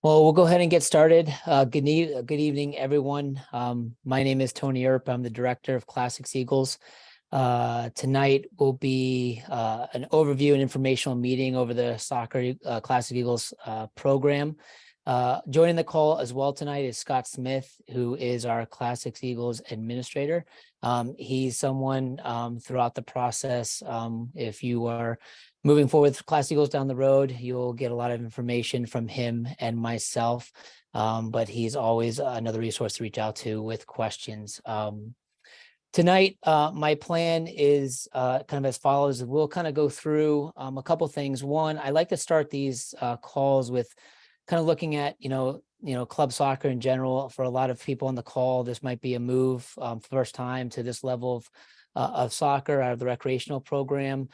Well, we'll go ahead and get started. Good evening, everyone. My name is Tony Earp. I'm the director of Classics Eagles. Tonight will be an overview and informational meeting over the soccer Classic Eagles program. Joining the call as well tonight is Scott Smith, who is our Classics Eagles administrator. He's someone throughout the process. If you are moving forward with Classic Eagles down the road, you'll get a lot of information from him and myself. But he's always another resource to reach out to with questions. Tonight, my plan is kind of as follows. We'll kind of go through a couple things. One, I like to start these calls with kind of looking at, club soccer in general. For a lot of people on the call, this might be a move first time to this level of soccer out of the recreational program.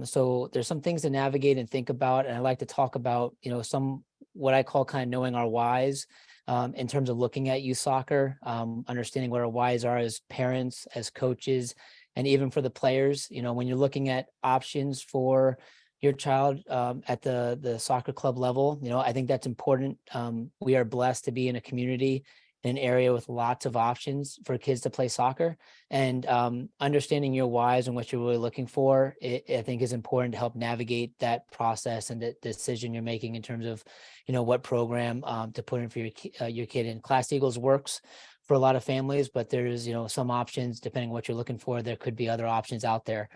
So there's some things to navigate and think about. And I like to talk about, some what I call kind of knowing our whys. In terms of looking at youth soccer, understanding what our whys are as parents, as coaches, and even for the players. When you're looking at options for your child at the soccer club level, I think that's important. We are blessed to be in a community, in an area with lots of options for kids to play soccer, and understanding your whys and what you're really looking for, I think is important to help navigate that process and the decision you're making in terms of, what program to put in for your kid in. Class Eagles works for a lot of families, but there's, some options depending on what you're looking for. There could be other options out there.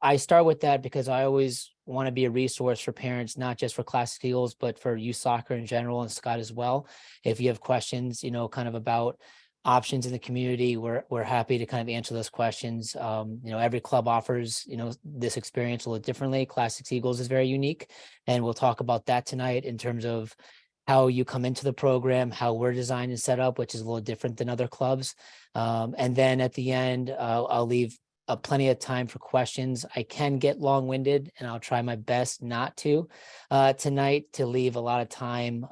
I start with that because I always want to be a resource for parents, not just for Classic Eagles, but for youth soccer in general, and Scott as well. If you have questions, kind of about options in the community, we're happy to kind of answer those questions. Every club offers, this experience a little differently. Classic Eagles is very unique, and we'll talk about that tonight in terms of how you come into the program, how we're designed and set up, which is a little different than other clubs. And then at the end, I'll leave plenty of time for questions. I can get long-winded, and I'll try my best not to tonight, to leave a lot of time,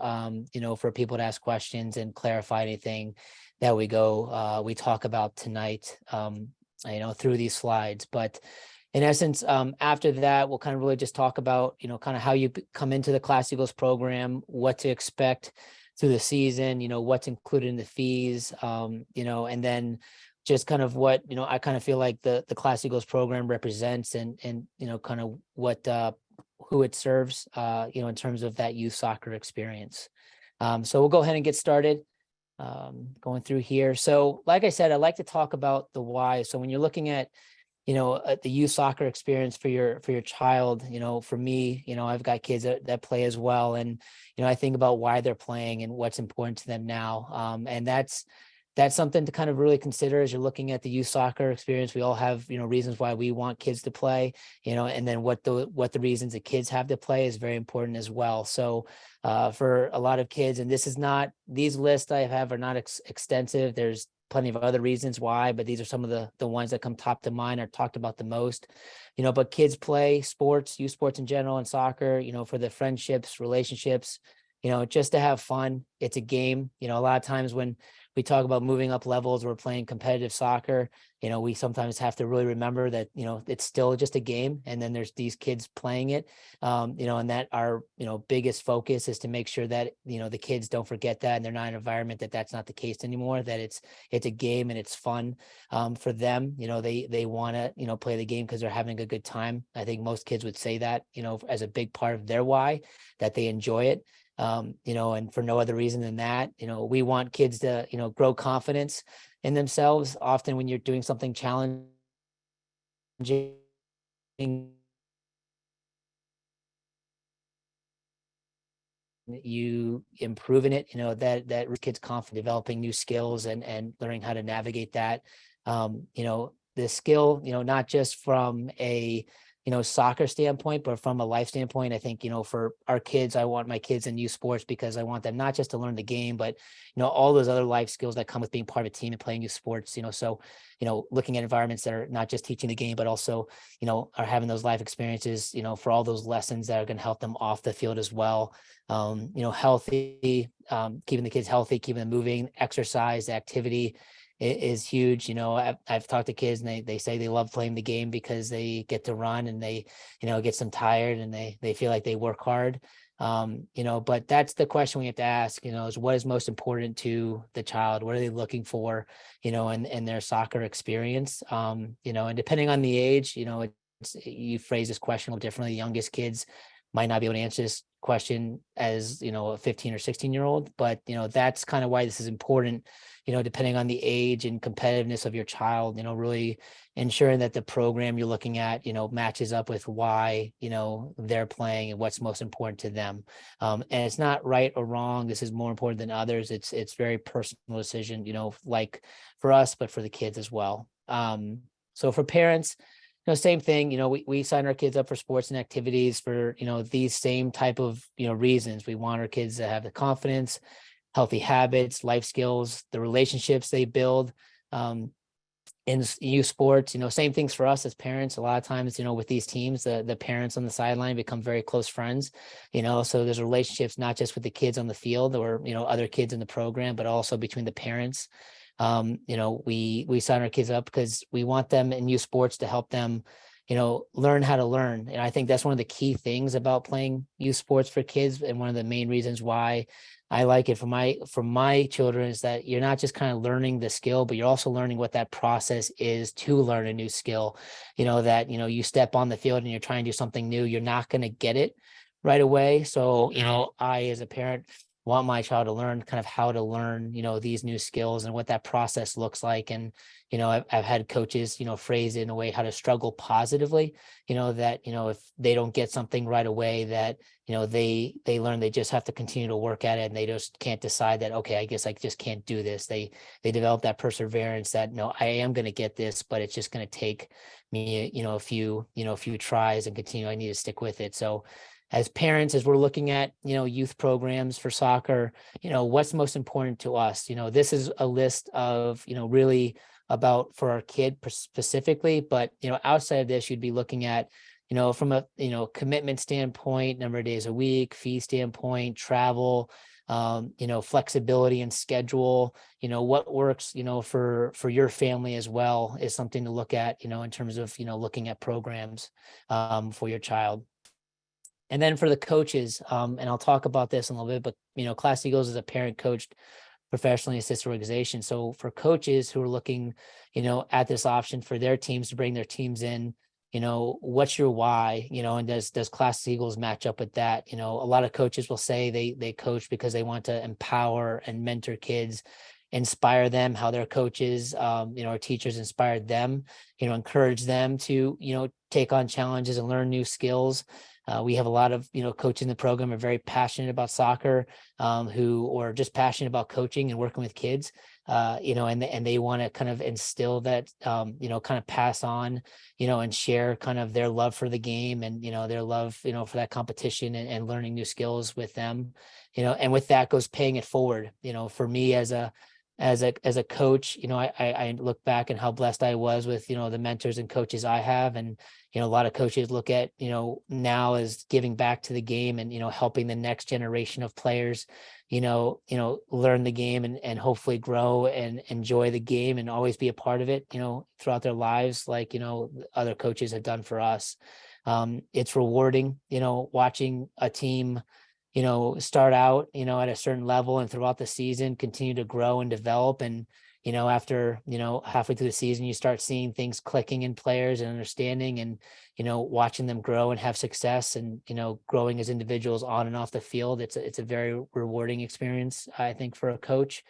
for people to ask questions and clarify anything that we talk about tonight, through these slides. But in essence, after that, we'll kind of really just talk about, kind of how you come into the Class Eagles program, what to expect through the season, what's included in the fees, and then just kind of what, I kind of feel like the Class Eagles program represents, and kind of what, who it serves, in terms of that youth soccer experience. So we'll go ahead and get started going through here. So like I said, I like to talk about the why. So when you're looking at, the youth soccer experience for your child, for me, I've got kids that play as well. And, I think about why they're playing and what's important to them now. And that's something to kind of really consider as you're looking at the youth soccer experience. We all have, reasons why we want kids to play, and then what the reasons the kids have to play is very important as well. So for a lot of kids, and these lists I have are not extensive. There's plenty of other reasons why, but these are some of the ones that come top to mind or talked about the most. But kids play sports, youth sports in general, and soccer, for the friendships, relationships, just to have fun. It's a game. A lot of times when we talk about moving up levels, we're playing competitive soccer, we sometimes have to really remember that, it's still just a game. And then there's these kids playing it, and that our, biggest focus is to make sure that, the kids don't forget that, and they're not in an environment that's not the case anymore, that it's a game and it's fun for them. They want to, play the game because they're having a good time. I think most kids would say that, as a big part of their why, that they enjoy it. And for no other reason than that, we want kids to, grow confidence in themselves. Often when you're doing something challenging, you improve in it, that kids confident, developing new skills and learning how to navigate that. The skill, not just from a soccer standpoint, but from a life standpoint. I think, for our kids, I want my kids in youth sports because I want them not just to learn the game, but, all those other life skills that come with being part of a team and playing youth sports, so, looking at environments that are not just teaching the game, but also, are having those life experiences, for all those lessons that are going to help them off the field as well. Healthy, keeping the kids healthy, keeping them moving, exercise, activity is huge. I've talked to kids and they say they love playing the game because they get to run and they, it gets them tired and they feel like they work hard. But that's the question we have to ask, is what is most important to the child? What are they looking for, in their soccer experience? And depending on the age, you phrase this question a little differently. The youngest kids might not be able to answer this question as, a 15 or 16-year-old, but, that's kind of why this is important, depending on the age and competitiveness of your child, really ensuring that the program you're looking at, matches up with why, they're playing and what's most important to them. And it's not right or wrong. This is more important than others. It's very personal decision, like for us, but for the kids as well. So for parents, same thing, we sign our kids up for sports and activities for, these same type of, reasons. We want our kids to have the confidence, healthy habits, life skills, the relationships they build in youth sports. Same things for us as parents. A lot of times, with these teams, the parents on the sideline become very close friends, so there's relationships not just with the kids on the field or, other kids in the program, but also between the parents. We sign our kids up because we want them in youth sports to help them, learn how to learn. And I think that's one of the key things about playing youth sports for kids. And one of the main reasons why I like it for my children is that you're not just kind of learning the skill, but you're also learning what that process is to learn a new skill. That, you step on the field and you're trying to do something new, you're not going to get it right away. So, I, as a parent, want my child to learn kind of how to learn, these new skills and what that process looks like. And, I've had coaches, phrase it in a way how to struggle positively, that, if they don't get something right away, that, they learn they just have to continue to work at it, and they just can't decide that, okay, I guess I just can't do this. They develop that perseverance that, no, I am going to get this, but it's just going to take me, a few tries and continue. I need to stick with it. So as parents, as we're looking at, youth programs for soccer, what's most important to us? This is a list of, really about for our kid specifically, but, outside of this, you'd be looking at, from a, commitment standpoint, number of days a week, fee standpoint, travel, flexibility and schedule, what works, for your family as well is something to look at, in terms of, looking at programs, for your child. And then for the coaches, and I'll talk about this in a little bit, but, Class Eagles is a parent coached professionally assisted organization. So for coaches who are looking, at this option for their teams to bring their teams in, what's your why, and does Class Eagles match up with that? A lot of coaches will say they coach because they want to empower and mentor kids, inspire them, how their coaches, or teachers inspired them, encourage them to, take on challenges and learn new skills. We have a lot of, coaches in the program are very passionate about soccer, who are just passionate about coaching and working with kids, and they want to kind of instill that, kind of pass on, and share kind of their love for the game and, their love, for that competition and learning new skills with them, and with that goes paying it forward. For me as a coach, I look back and how blessed I was with, the mentors and coaches I have. And, a lot of coaches look at, now as giving back to the game and, helping the next generation of players, learn the game and hopefully grow and enjoy the game and always be a part of it, throughout their lives, like, other coaches have done for us. It's rewarding, watching a team, start out, at a certain level and throughout the season, continue to grow and develop. And, after, halfway through the season, you start seeing things clicking in players and understanding and, watching them grow and have success and, growing as individuals on and off the field. It's a very rewarding experience, I think, for a coach,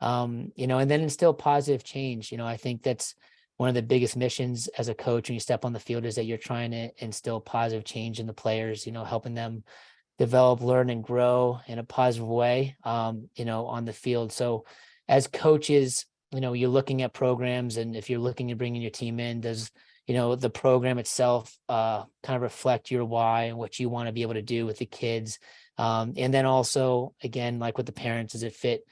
and then instill positive change. I think that's one of the biggest missions as a coach when you step on the field is that you're trying to instill positive change in the players, helping them develop, learn, and grow in a positive way, on the field. So as coaches, you're looking at programs, and if you're looking at bringing your team in, does, the program itself kind of reflect your why and what you want to be able to do with the kids? And then also, again, like with the parents, does it fit,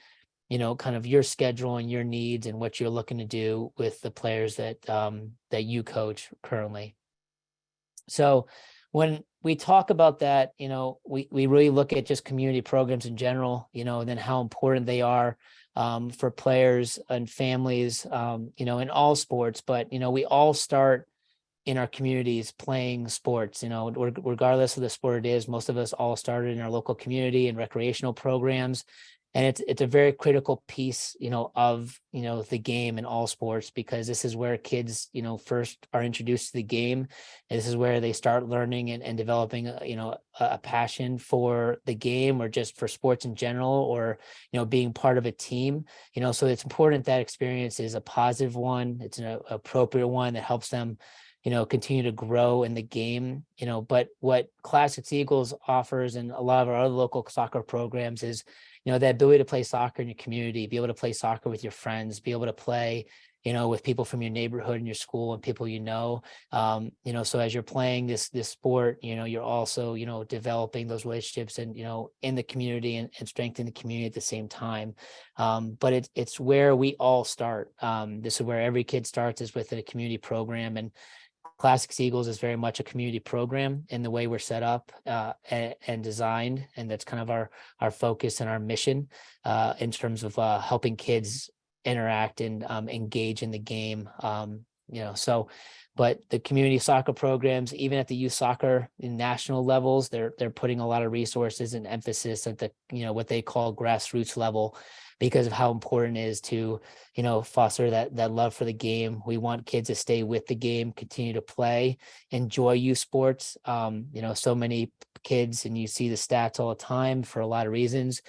kind of your schedule and your needs and what you're looking to do with the players that you coach currently? So when we talk about that, we really look at just community programs in general, and then how important they are, for players and families, in all sports. But, we all start in our communities playing sports. Regardless of the sport it is, most of us all started in our local community and recreational programs. And it's a very critical piece, of, the game in all sports, because this is where kids, first are introduced to the game. And this is where they start learning and developing, a passion for the game, or just for sports in general, or, being part of a team. So it's important that experience is a positive one. It's an appropriate one that helps them, continue to grow in the game. But what Classics Eagles offers, and a lot of our other local soccer programs, is that ability to play soccer in your community, be able to play soccer with your friends, be able to play, with people from your neighborhood and your school and people, so as you're playing this sport, you're also, developing those relationships and, in the community, and strengthening the community at the same time. But it's where we all start. This is where every kid starts, is with a community program. And Classics Eagles is very much a community program in the way we're set up and designed. And that's kind of our focus and our mission in terms of helping kids interact and engage in the game. But the community soccer programs, even at the youth soccer in national levels, they're putting a lot of resources and emphasis at the, what they call grassroots level, because of how important it is to, foster that love for the game. We want kids to stay with the game, continue to play, enjoy youth sports. So many kids, and you see the stats all the time, for a lot of reasons,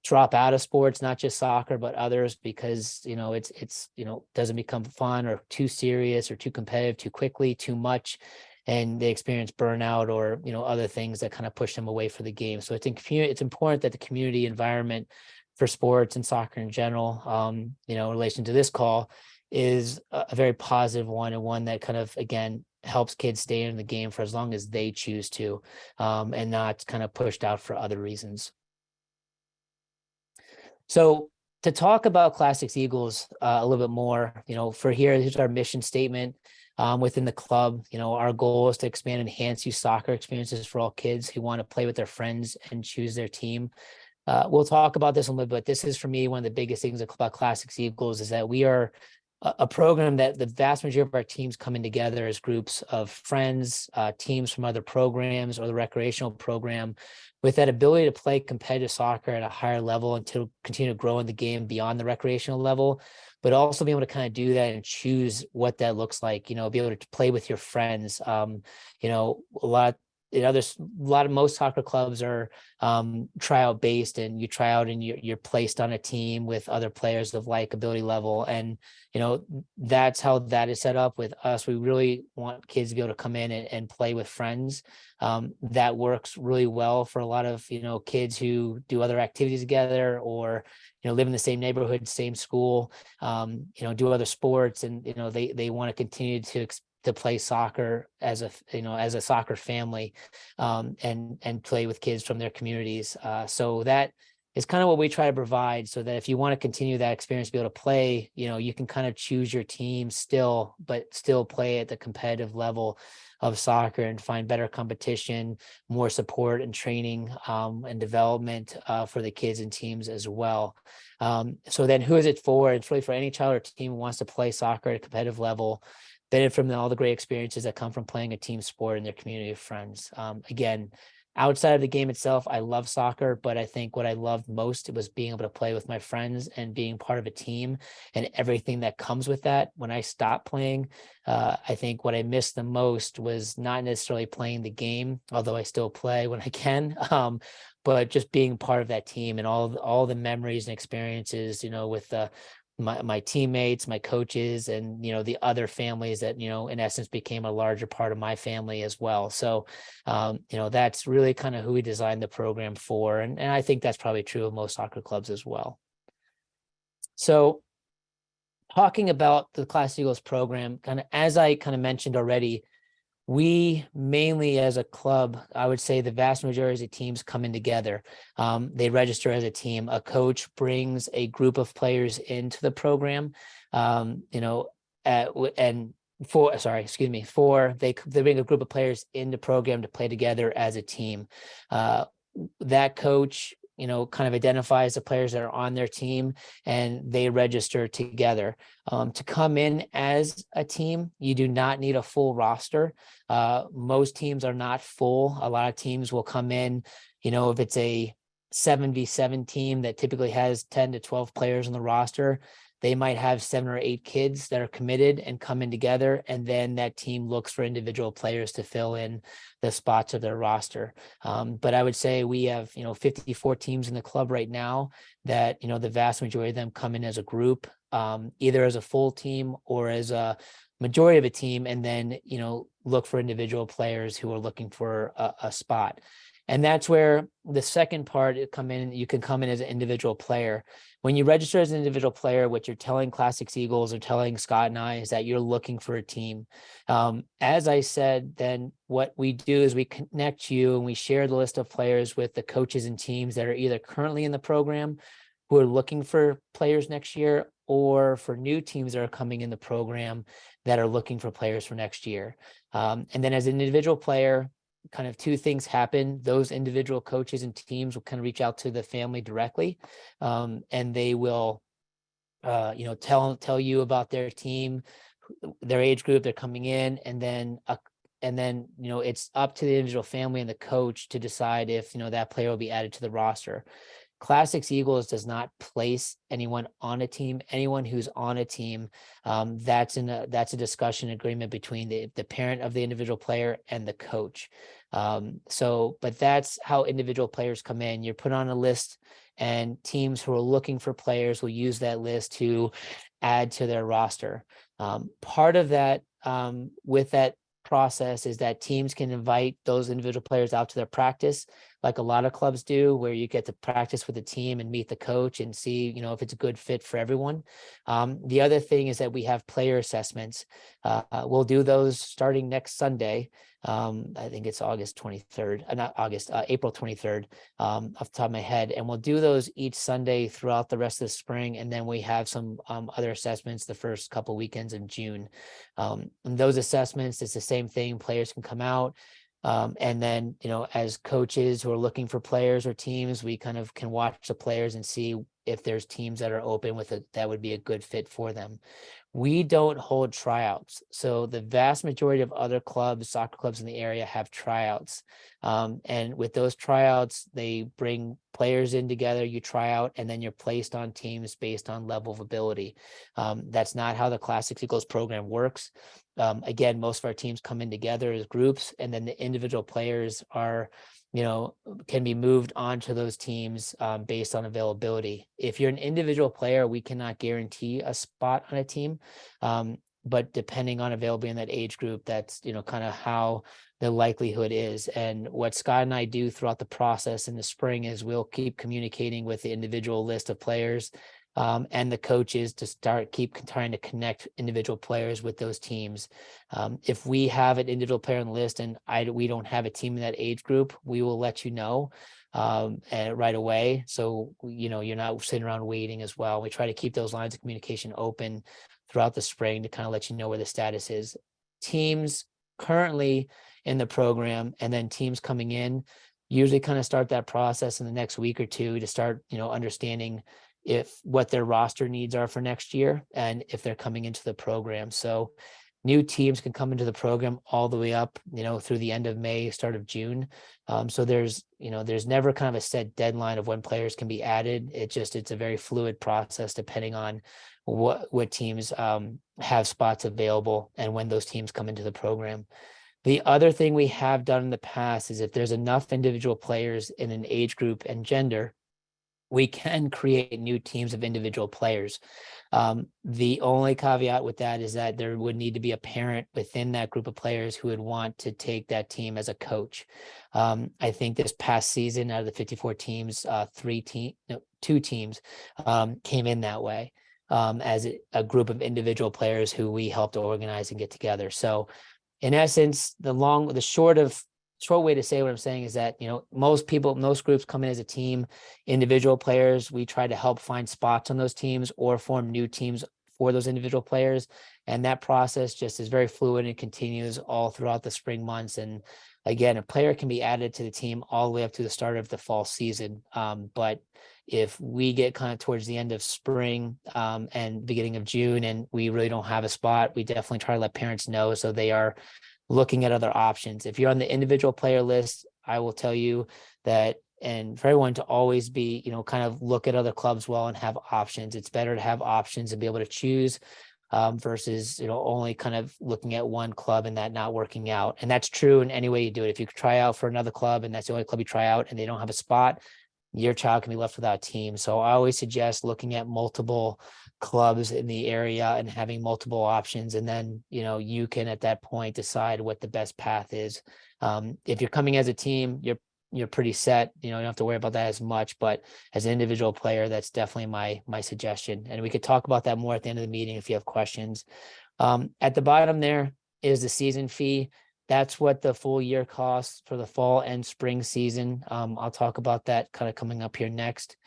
drop out of sports, not just soccer, but others, because, it's doesn't become fun, or too serious, or too competitive, too quickly, too much. And they experience burnout, or, other things that kind of push them away from the game. So it's important that the community environment for sports and soccer in general, in relation to this call, is a very positive one, and one that kind of, again, helps kids stay in the game for as long as they choose to, and not kind of pushed out for other reasons. So to talk about Classics Eagles a little bit more, here's our mission statement within the club. Our goal is to expand and enhance youth soccer experiences for all kids who want to play with their friends and choose their team. We'll talk about this a little bit. This is, for me, one of the biggest things about Classics Eagles, is that we are a program that the vast majority of our teams coming together as groups of friends, teams from other programs, or the recreational program, with that ability to play competitive soccer at a higher level and to continue to grow in the game beyond the recreational level, but also be able to kind of do that and choose what that looks like, be able to play with your friends. Most soccer clubs are tryout based, and you try out and you're placed on a team with other players of like ability level. And, that's how that is set up. With us, we really want kids to be able to come in and play with friends. That works really well for a lot of, kids who do other activities together, or, live in the same neighborhood, same school, do other sports. And, they want to continue to play soccer as a soccer family, and play with kids from their communities. So that is kind of what we try to provide, so that if you want to continue that experience, be able to play, you can kind of choose your team still, but still play at the competitive level of soccer, and find better competition, more support and training, and development for the kids and teams as well. So then who is it for? It's really for any child or team who wants to play soccer at a competitive level, benefit from all the great experiences that come from playing a team sport in their community of friends. Again, outside of the game itself, I love soccer, but I think what I loved most was being able to play with my friends and being part of a team and everything that comes with that. When I stopped playing, I think what I missed the most was not necessarily playing the game, although I still play when I can, but just being part of that team and all the memories and experiences, with my teammates, my coaches, and the other families that in essence became a larger part of my family as well. So that's really kind of who we designed the program for, and I think that's probably true of most soccer clubs as well. So talking about the Classics Eagles program, kind of as I kind of mentioned already, we mainly, as a club, I would say the vast majority of teams coming together. They register as a team. A coach brings a group of players into the program, they bring a group of players in the program to play together as a team. That coach kind of identifies the players that are on their team, and they register together. To come in as a team, you do not need a full roster. Most teams are not full. A lot of teams will come in, if it's a 7v7 team that typically has 10 to 12 players on the roster, they might have 7 or 8 kids that are committed and come in together, and then that team looks for individual players to fill in the spots of their roster. But I would say we have 54 teams in the club right now that the vast majority of them come in as a group, either as a full team or as a majority of a team, and then look for individual players who are looking for a spot. And that's where the second part you can come in as an individual player. When you register as an individual player, what you're telling Classics Eagles or telling Scott and I is that you're looking for a team. As I said, then what we do is we connect you and we share the list of players with the coaches and teams that are either currently in the program who are looking for players next year, or for new teams that are coming in the program that are looking for players for next year. And then as an individual player, kind of 2 things happen. Those individual coaches and teams will kind of reach out to the family directly, and they will, tell you about their team, their age group, they're coming in, and then it's up to the individual family and the coach to decide if that player will be added to the roster. Classics Eagles does not place anyone on a team. Anyone who's on a team, that's a discussion agreement between the parent of the individual player and the coach. But that's how individual players come in. You're put on a list, and teams who are looking for players will use that list to add to their roster. Part of that, with that process, is that teams can invite those individual players out to their practice, like a lot of clubs do, where you get to practice with the team and meet the coach and see, if it's a good fit for everyone. The other thing is that we have player assessments. We'll do those starting next Sunday. I think it's August 23rd, not August, April 23rd, off the top of my head. And we'll do those each Sunday throughout the rest of the spring. And then we have some other assessments the first couple weekends in June. And those assessments, it's the same thing. Players can come out. And then, as coaches who are looking for players or teams, we kind of can watch the players and see if there's teams that are open that would be a good fit for them. We don't hold tryouts. So the vast majority of other clubs, soccer clubs in the area, have tryouts. And with those tryouts, they bring players in together, you try out, and then you're placed on teams based on level of ability. That's not how the Classics Eagles program works. Again, most of our teams come in together as groups, and then the individual players are, can be moved onto those teams based on availability. If you're an individual player, we cannot guarantee a spot on a team. But depending on availability in that age group, that's, kind of how the likelihood is. And what Scott and I do throughout the process in the spring is we'll keep communicating with the individual list of players and the coaches to keep trying to connect individual players with those teams. If we have an individual player on the list and we don't have a team in that age group, we will let you know and right away. So, you're not sitting around waiting as well. We try to keep those lines of communication open throughout the spring to kind of let you know where the status is. Teams currently in the program and then teams coming in usually kind of start that process in the next week or two to start, understanding what their roster needs are for next year and if they're coming into the program. So new teams can come into the program all the way up, through the end of May, start of June. So there's never kind of a set deadline of when players can be added. It's a very fluid process depending on what teams have spots available and when those teams come into the program. The other thing we have done in the past is if there's enough individual players in an age group and gender, we can create new teams of individual players. The only caveat with that is that there would need to be a parent within that group of players who would want to take that team as a coach. I think this past season, out of the 54 teams, 2 teams came in that way as a group of individual players who we helped organize and get together. So in essence, the short way to say what I'm saying is that, most groups come in as a team. Individual players, we try to help find spots on those teams or form new teams for those individual players. And that process just is very fluid and continues all throughout the spring months. And again, a player can be added to the team all the way up to the start of the fall season. But if we get kind of towards the end of spring and beginning of June and we really don't have a spot, we definitely try to let parents know so they are looking at other options. If you're on the individual player list, I will tell you that, and for everyone to always be, kind of look at other clubs well and have options. It's better to have options and be able to choose versus, only kind of looking at one club and that not working out. And that's true in any way you do it. If you try out for another club and that's the only club you try out and they don't have a spot, your child can be left without a team. So I always suggest looking at multiple clubs in the area and having multiple options. And then, you can at that point decide what the best path is. If you're coming as a team, you're pretty set. You don't have to worry about that as much, but as an individual player, that's definitely my suggestion. And we could talk about that more at the end of the meeting if you have questions. At the bottom there is the season fee. That's what the full year costs for the fall and spring season. I'll talk about that kind of coming up here next.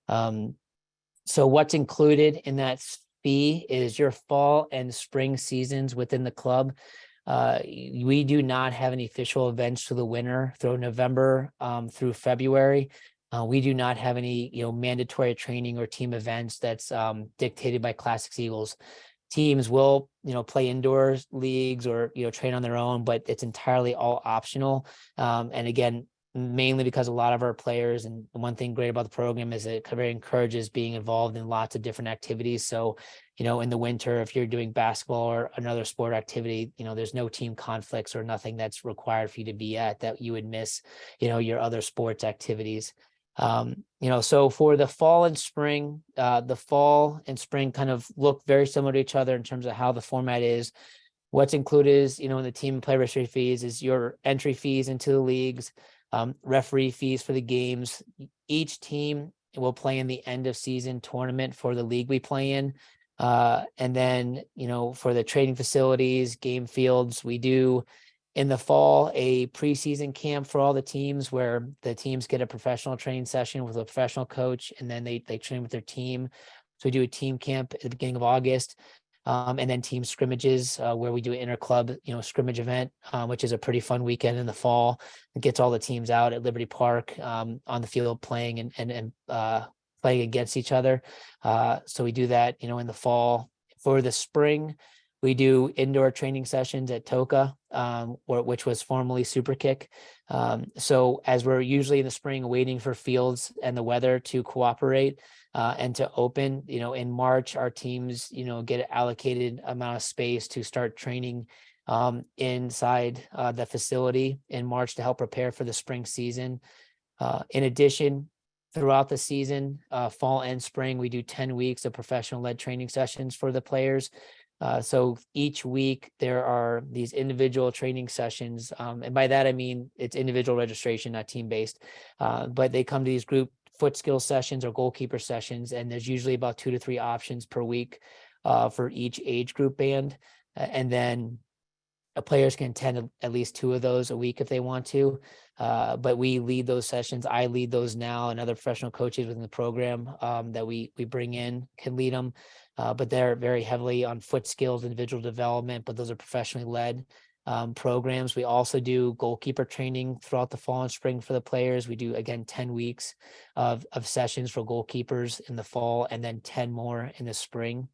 So what's included in that fee is your fall and spring seasons within the club. We do not have any official events for the winter through November through February. We do not have any, mandatory training or team events that's dictated by Classics Eagles. Teams will, play indoor leagues or, train on their own, but it's entirely all optional. And again, mainly because a lot of our players, and the one thing great about the program is it very encourages being involved in lots of different activities. So, in the winter, if you're doing basketball or another sport activity, there's no team conflicts or nothing that's required for you to be at that you would miss, your other sports activities. So for the fall and spring, the fall and spring kind of look very similar to each other in terms of how the format is. What's included is, in the team and play registry fees is your entry fees into the leagues, referee fees for the games. Each team will play in the end of season tournament for the league we play in. And then, for the training facilities, game fields, we do in the fall a preseason camp for all the teams where the teams get a professional training session with a professional coach, and then they train with their team. So we do a team camp at the beginning of August. And then team scrimmages where we do an interclub, scrimmage event, which is a pretty fun weekend in the fall. It gets all the teams out at Liberty Park on the field playing and playing against each other. So we do that, in the fall. For the spring, we do indoor training sessions at Toka, which was formerly Super Kick. So as we're usually in the spring waiting for fields and the weather to cooperate, and to open, in March, our teams, get allocated amount of space to start training inside the facility in March to help prepare for the spring season. In addition, throughout the season, fall and spring, we do 10 weeks of professional-led training sessions for the players. So each week there are these individual training sessions. And by that, I mean, it's individual registration, not team-based, but they come to these group foot skill sessions or goalkeeper sessions. And there's usually about 2 to 3 options per week for each age group band. And then players can attend at least 2 of those a week if they want to. But we lead those sessions. I lead those now, and other professional coaches within the program that we bring in can lead them. But they're very heavily on foot skills, individual development, but those are professionally led programs. We also do goalkeeper training throughout the fall and spring for the players. We do, again, 10 weeks of sessions for goalkeepers in the fall, and then 10 more in the spring.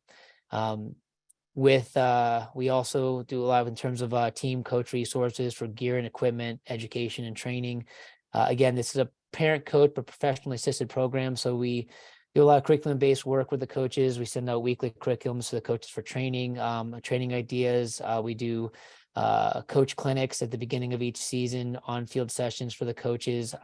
We also do a lot in terms of team coach resources for gear and equipment, education and training. Again, this is a parent coach but professionally assisted program. So we do a lot of curriculum-based work with the coaches. We send out weekly curriculums to the coaches for training ideas. We do coach clinics at the beginning of each season, on-field sessions for the coaches.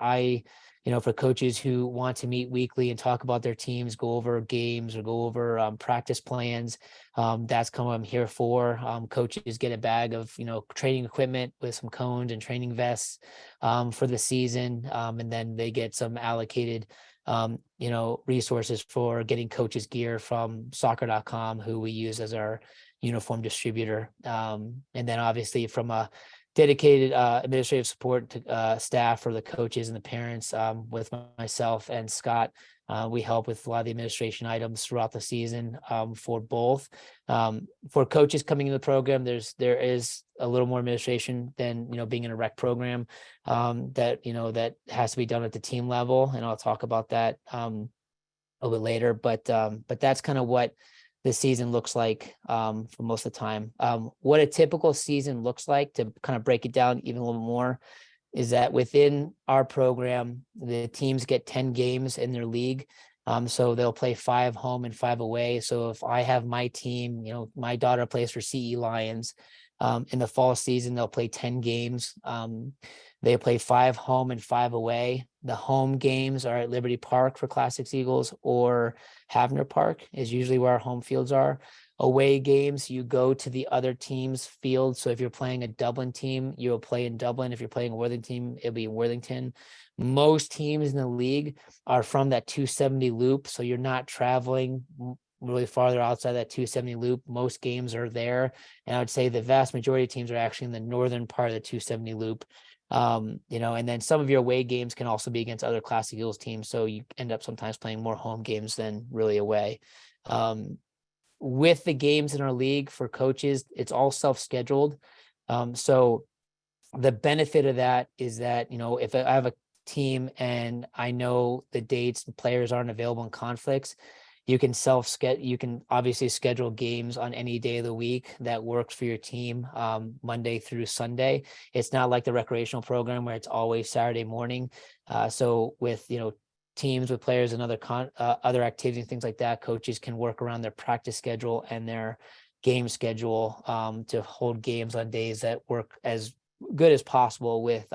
For coaches who want to meet weekly and talk about their teams, go over games or go over practice plans, that's kind of what I'm here for. Coaches get a bag of, training equipment with some cones and training vests for the season. And then they get some allocated, resources for getting coaches gear from soccer.com, who we use as our uniform distributor. And then obviously from a dedicated administrative support to staff for the coaches and the parents. With myself and Scott, we help with a lot of the administration items throughout the season for both. For coaches coming into the program, there is a little more administration than being in a rec program that has to be done at the team level, and I'll talk about that a little bit later. But that's kind of what the season looks like for most of the time. What a typical season looks like, to kind of break it down even a little more, is that within our program, the teams get 10 games in their league. So they'll play 5 home and 5 away. So if I have my team, my daughter plays for CE Lions. In the fall season, they'll play 10 games. They play 5 home and 5 away. The home games are at Liberty Park for Classics Eagles, or Havner Park is usually where our home fields are. Away games, you go to the other team's field. So if you're playing a Dublin team, you'll play in Dublin. If you're playing a Worthington team, it'll be in Worthington. Most teams in the league are from that 270 loop. So you're not traveling really farther outside that 270 loop. Most games are there. And I would say the vast majority of teams are actually in the northern part of the 270 loop. And then some of your away games can also be against other Classic Eagles teams. So you end up sometimes playing more home games than really away. With the games in our league for coaches, it's all self-scheduled. So the benefit of that is that, if I have a team and I know the dates and players aren't available in conflicts, you can you can obviously schedule games on any day of the week that works for your team, Monday through Sunday. It's not like the recreational program where it's always Saturday morning. So with, teams with players and other activities and things like that, coaches can work around their practice schedule and their game schedule to hold games on days that work as good as possible with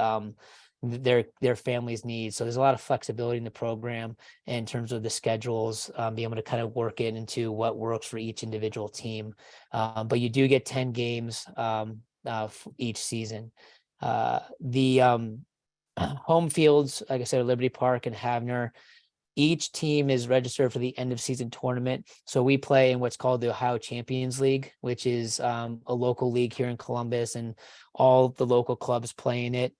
their family's needs. So there's a lot of flexibility in the program in terms of the schedules, being able to kind of work it into what works for each individual team. But you do get 10 games each season. The home fields, like I said, Liberty Park and Havner. Each team is registered for the end of season tournament. So we play in what's called the Ohio Champions League, which is a local league here in Columbus, and all the local clubs play in it,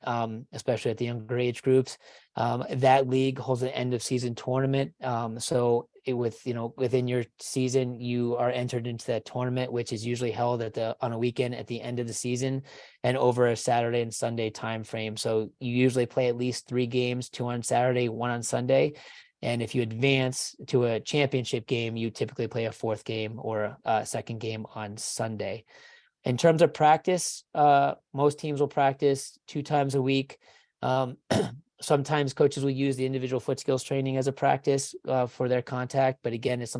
especially at the younger age groups. That league holds an end of season tournament. So within your season, you are entered into that tournament, which is usually held on a weekend at the end of the season and over a Saturday and Sunday time frame. So you usually play at least 3 games, 2 on Saturday, 1 on Sunday. And if you advance to a championship game, you typically play a 4th game or a 2nd game on Sunday. In terms of practice, most teams will practice 2 times a week. Sometimes coaches will use the individual foot skills training as a practice for their contact. But again, it's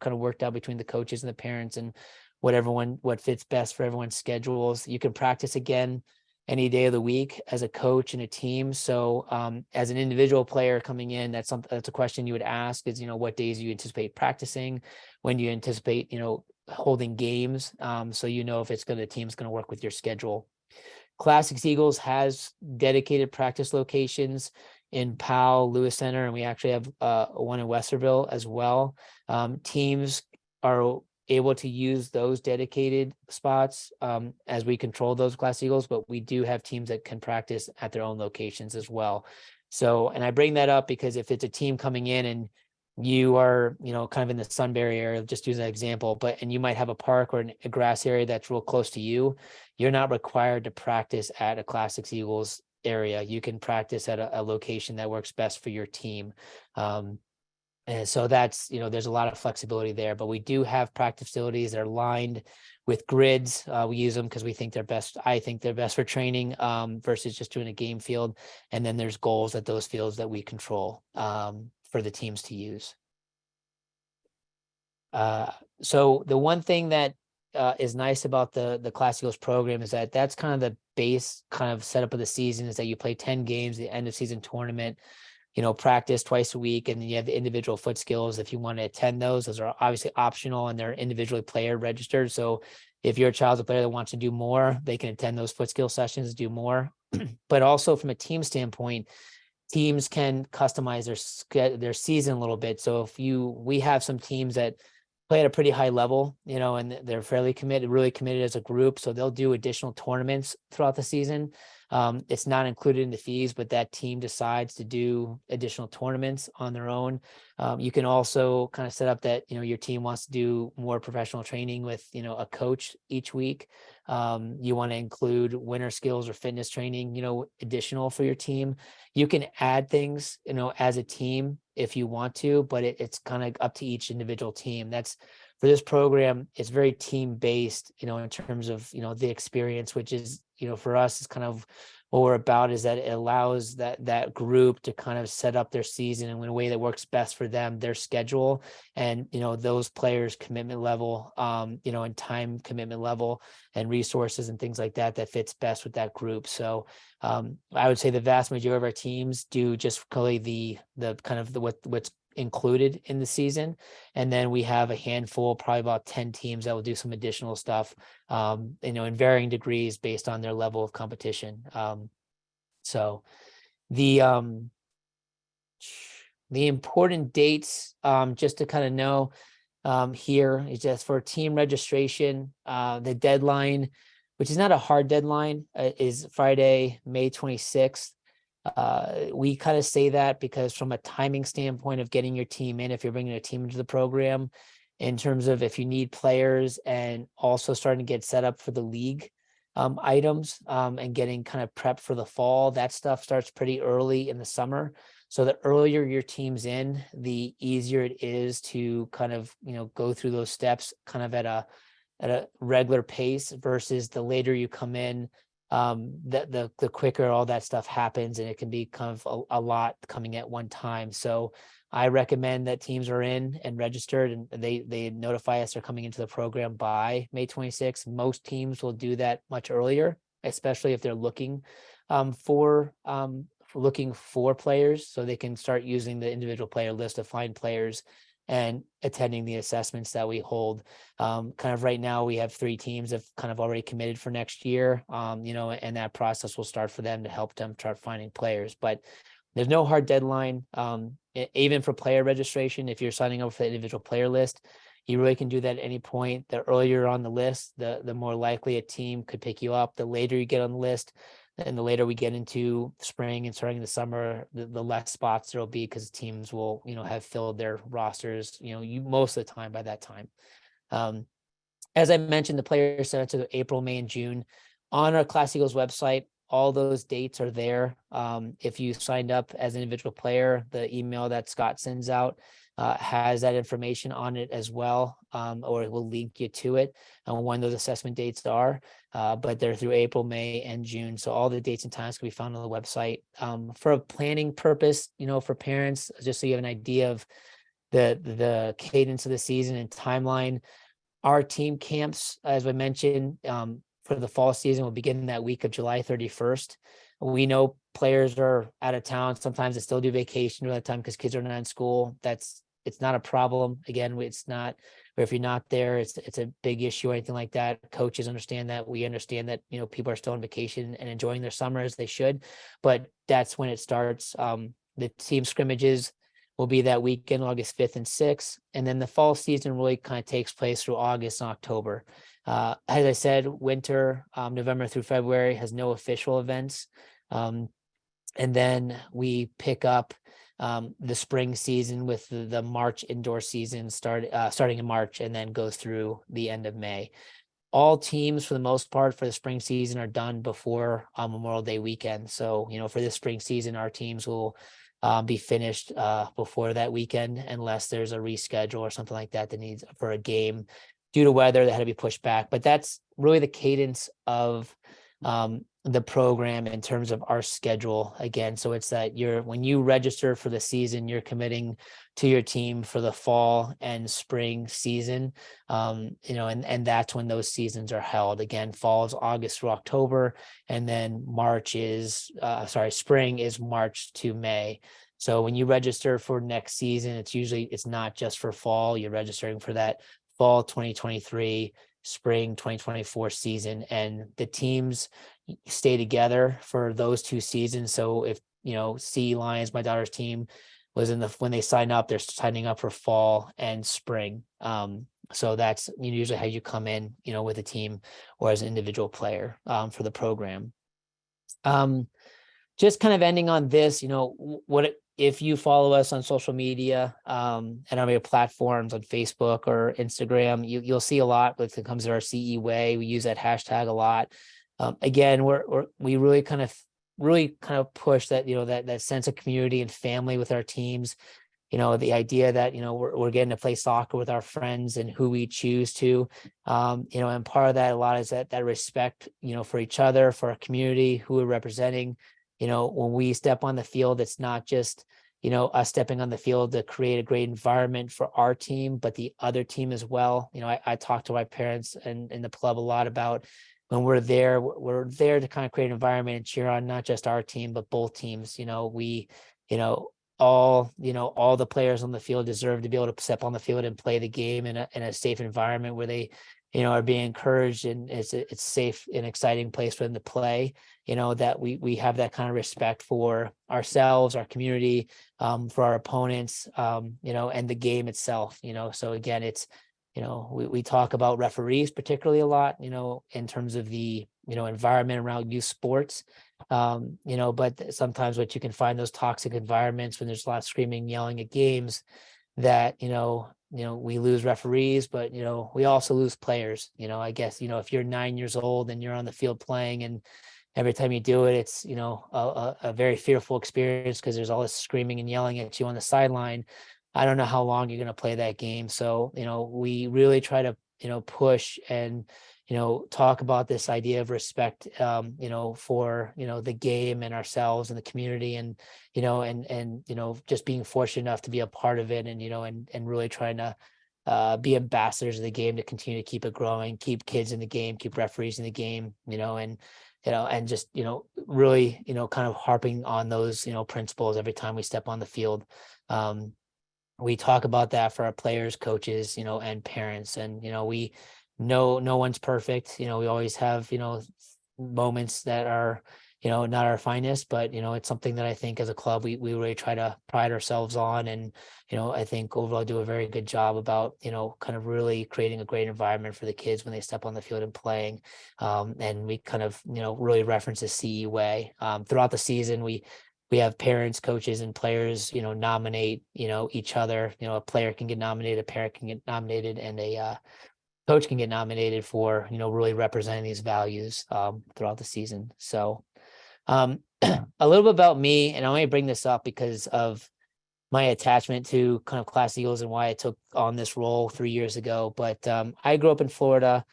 kind of worked out between the coaches and the parents and what fits best for everyone's schedules. You can practice again any day of the week as a coach and a team. So as an individual player coming in, that's a question you would ask is, what days you anticipate practicing, when you anticipate, holding games. So if the team's going to work with your schedule. Classics Eagles has dedicated practice locations in Powell, Lewis Center, and we actually have one in Westerville as well. Teams are able to use those dedicated spots as we control those Classic Eagles, but we do have teams that can practice at their own locations as well. So, and I bring that up because if it's a team coming in and you are, kind of in the Sunbury area, just use an example, and you might have a park or a grass area that's real close to you, you're not required to practice at a Classics Eagles area. You can practice at a location that works best for your team. And so that's, there's a lot of flexibility there, but we do have practice facilities that are lined with grids. We use them because we think they're best. I think they're best for training versus just doing a game field. And then there's goals at those fields that we control for the teams to use. So the one thing that is nice about the Classic Eagles program is that that's kind of the base kind of setup of the season, is that you play 10 games, the end of season tournament, practice twice a week, and then you have the individual foot skills. If you want to attend those are obviously optional and they're individually player registered. So if your child's a player that wants to do more, they can attend those foot skill sessions, do more. But also from a team standpoint, teams can customize their season a little bit. So we have some teams that play at a pretty high level, and they're fairly committed, really committed as a group. So they'll do additional tournaments throughout the season. It's not included in the fees, but that team decides to do additional tournaments on their own. You can also kind of set up that, your team wants to do more professional training with, a coach each week. You want to include winter skills or fitness training, additional for your team. You can add things, as a team if you want to, but it's kind of up to each individual team. That's for this program. It's very team based, in terms of, the experience, which is, for us is kind of what we're about, is that it allows that group to kind of set up their season in a way that works best for them, their schedule, and, those players' commitment level, and time commitment level and resources and things like that, that fits best with that group. So I would say the vast majority of our teams do just really the kind of what's included in the season. And then we have a handful, probably about 10 teams that will do some additional stuff, in varying degrees based on their level of competition. So the important dates, just to kind of know, here is just for team registration. The deadline, which is not a hard deadline, is Friday, May 26th. We kind of say that because from a timing standpoint of getting your team in, if you're bringing a team into the program, in terms of if you need players and also starting to get set up for the league items, and getting kind of prepped for the fall, that stuff starts pretty early in the summer. So the earlier your team's in, the easier it is to kind of, go through those steps kind of at a regular pace, versus the later you come in, the quicker all that stuff happens, and it can be kind of a lot coming at one time. So I recommend that teams are in and registered, and they notify us they're coming into the program by May 26th. Most teams will do that much earlier, especially if they're looking for players, so they can start using the individual player list to find players and attending the assessments that we hold. Kind of right now, we have 3 teams that have kind of already committed for next year, and that process will start for them to help them start finding players. But there's no hard deadline. Even for player registration, if you're signing up for the individual player list, you really can do that at any point. The earlier you're on the list, the more likely a team could pick you up. The later you get on the list, and the later we get into spring and starting the summer, the less spots there'll be, because teams will, have filled their rosters, most of the time by that time. As I mentioned, the players set to April, May, and June on our Class Eagles website. All those dates are there. If you signed up as an individual player, the email that Scott sends out has that information on it as well, or it will link you to it and when those assessment dates are. But they're through April, May, and June. So all the dates and times can be found on the website. For a planning purpose, for parents, just so you have an idea of the cadence of the season and timeline. Our team camps, as I mentioned, for the fall season will begin that week of July 31st. We know players are out of town. Sometimes they still do vacation during that time because kids are not in school. It's not a problem. Again, it's not, or if you're not there, it's a big issue or anything like that. Coaches understand that. We understand that, people are still on vacation and enjoying their summer as they should, but that's when it starts. The team scrimmages will be that weekend, August 5th and 6th. And then the fall season really kind of takes place through August and October. As I said, winter, November through February, has no official events. And then we pick up the spring season with the March indoor season starting in March and then goes through the end of May. All teams, for the most part, for the spring season are done before Memorial Day weekend. So, for this spring season, our teams will be finished before that weekend, unless there's a reschedule or something like that needs for a game due to weather that had to be pushed back. But that's really the cadence of the program in terms of our schedule again. So it's that when you register for the season, you're committing to your team for the fall and spring season. And that's when those seasons are held. Again, fall is August through October, and then spring is March to May. So when you register for next season, it's not just for fall. You're registering for that fall 2023, spring 2024 season, and the teams stay together for those 2 seasons. So if, Sea Lions, my daughter's team, was when they sign up, they're signing up for fall and spring. So that's usually how you come in, with a team or as an individual player for the program. Just kind of ending on this, if you follow us on social media and on our platforms on Facebook or Instagram, you'll see a lot when it comes to our CE way. We use that hashtag a lot. Again, we really kind of push that, that sense of community and family with our teams. The idea that, we're getting to play soccer with our friends and who we choose to, and part of that a lot is that respect, for each other, for our community, who we're representing. When we step on the field, it's not just, us stepping on the field to create a great environment for our team, but the other team as well. I talk to my parents and in the club a lot about when we're there to kind of create an environment and cheer on not just our team, but both teams. All the players on the field deserve to be able to step on the field and play the game in a safe environment where they, are being encouraged, and it's safe and exciting place for them to play. That we have that kind of respect for ourselves, our community, for our opponents, and the game itself. So again, it's, we talk about referees particularly a lot, in terms of the, environment around youth sports. But sometimes what you can find those toxic environments when there's a lot of screaming, yelling at games that, we lose referees, but, we also lose players. I guess, if you're 9 years old and you're on the field playing, and every time you do it, it's, a very fearful experience because there's all this screaming and yelling at you on the sideline. I don't know how long you're going to play that game. So, we really try to, push and, talk about this idea of respect, for, the game and ourselves and the community, and, just being fortunate enough to be a part of it, and, and really trying to be ambassadors of the game to continue to keep it growing, keep kids in the game, keep referees in the game, and just, really, kind of harping on those, principles every time we step on the field. We talk about that for our players, coaches, and parents. And, we know no one's perfect. We always have, moments that are, not our finest, but, it's something that I think as a club, we really try to pride ourselves on. And, I think overall do a very good job about, kind of really creating a great environment for the kids when they step on the field and playing. And we kind of, really reference the CE way. Throughout the season, we have parents, coaches, and players, nominate, each other. A player can get nominated, a parent can get nominated, and a coach can get nominated for, really representing these values throughout the season. So a little bit about me, and I only bring this up because of my attachment to kind of Class Eagles and why I took on this role 3 years ago. But I grew up in Florida.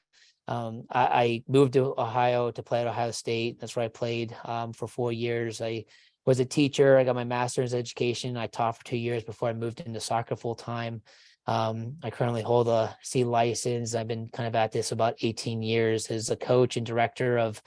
I moved to Ohio to play at Ohio State. That's where I played for 4 years. I was a teacher. I got my master's in education. I taught for 2 years before I moved into soccer full time. I currently hold a C license. I've been kind of at this about 18 years as a coach and director of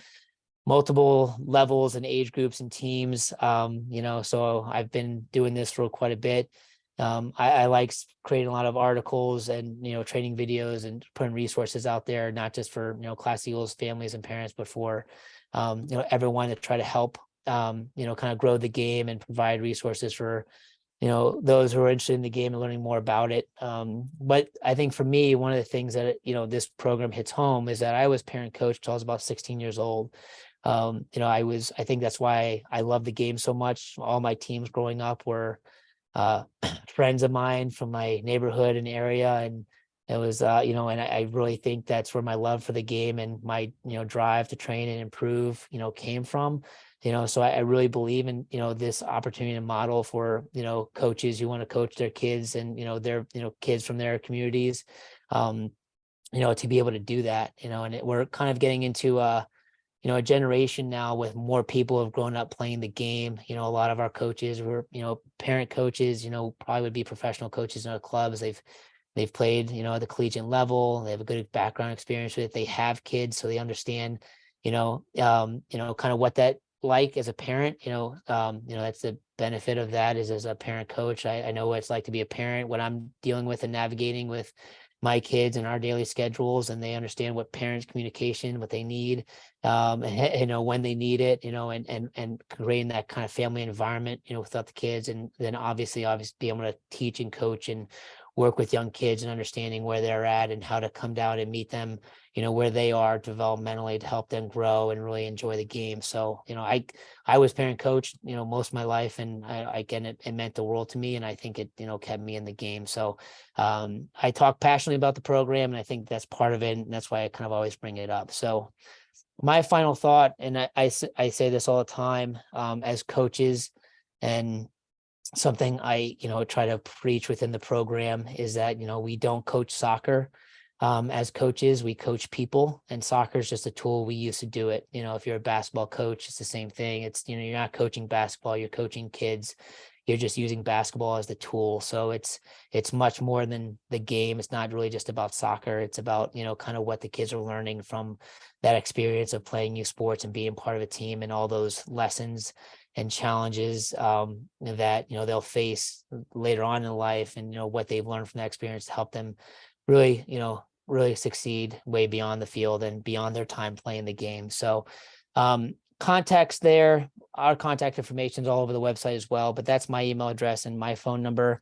multiple levels and age groups and teams. So I've been doing this for quite a bit. I like creating a lot of articles and, training videos and putting resources out there, not just for, Class Eagles families and parents, but for, everyone to try to help, kind of grow the game and provide resources for, those who are interested in the game and learning more about it. But I think for me, one of the things that, this program hits home is that I was parent coach till I was about 16 years old. I think that's why I love the game so much. All my teams growing up were friends of mine from my neighborhood and area. And it was, and I really think that's where my love for the game and my, drive to train and improve, came from. So I really believe in, this opportunity and model for, coaches who want to coach their kids and, their, kids from their communities, to be able to do that, and we're kind of getting into, a generation now with more people have grown up playing the game. A lot of our coaches were, parent coaches, probably would be professional coaches in our clubs. They've played, at the collegiate level. They have a good background experience with it. They have kids, so they understand, kind of what that like as a parent. That's the benefit of that is as a parent coach. I know what it's like to be a parent, what I'm dealing with and navigating with, my kids and our daily schedules, and they understand what parents communication, what they need, and, when they need it, and creating that kind of family environment, without the kids. And then obviously be able to teach and coach and work with young kids and understanding where they're at and how to come down and meet them, where they are developmentally to help them grow and really enjoy the game. So, I was parent coach, most of my life, and again, it meant the world to me. And I think it, kept me in the game. So, I talk passionately about the program, and I think that's part of it. And that's why I kind of always bring it up. So my final thought, and I say this all the time, as coaches, and something I, try to preach within the program, is that, we don't coach soccer. As coaches, we coach people, and soccer is just a tool we use to do it. If you're a basketball coach, it's the same thing. It's, you're not coaching basketball, you're coaching kids. You're just using basketball as the tool. So it's much more than the game. It's not really just about soccer. It's about, kind of what the kids are learning from that experience of playing youth sports and being part of a team, and all those lessons and challenges, that, they'll face later on in life, and, what they've learned from that experience to help them really, really succeed way beyond the field and beyond their time playing the game. So, context there, our contact information is all over the website as well, but that's my email address and my phone number.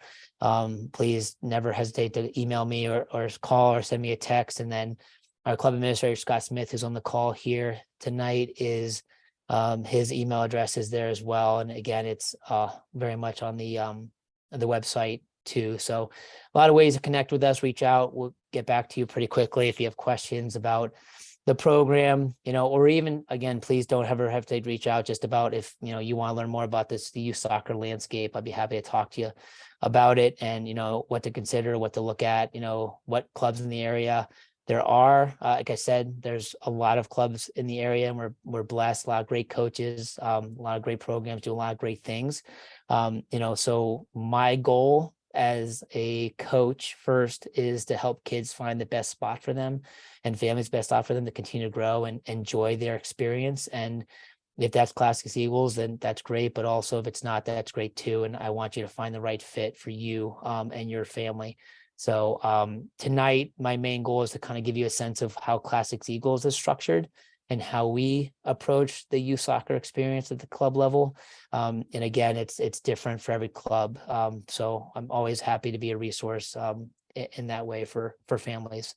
Please never hesitate to email me, or call, or send me a text. And then our club administrator, Scott Smith, who's on the call here tonight, is, his email address is there as well. And again, it's very much on the website too. So a lot of ways to connect with us. Reach out. We'll get back to you pretty quickly if you have questions about the program, or even, again, please don't ever hesitate to reach out just about if, you want to learn more about the youth soccer landscape. I'd be happy to talk to you about it, and, what to consider, what to look at, what clubs in the area there are. Like I said, there's a lot of clubs in the area, and we're blessed, a lot of great coaches, a lot of great programs, do a lot of great things. So my goal as a coach first is to help kids find the best spot for them, and families best spot for them to continue to grow and enjoy their experience. And if that's Classics Eagles, then that's great. But also if it's not, that's great too. And I want you to find the right fit for you, and your family. So tonight, my main goal is to kind of give you a sense of how Classics Eagles is structured and how we approach the youth soccer experience at the club level. And again, it's different for every club. So I'm always happy to be a resource in that way for families.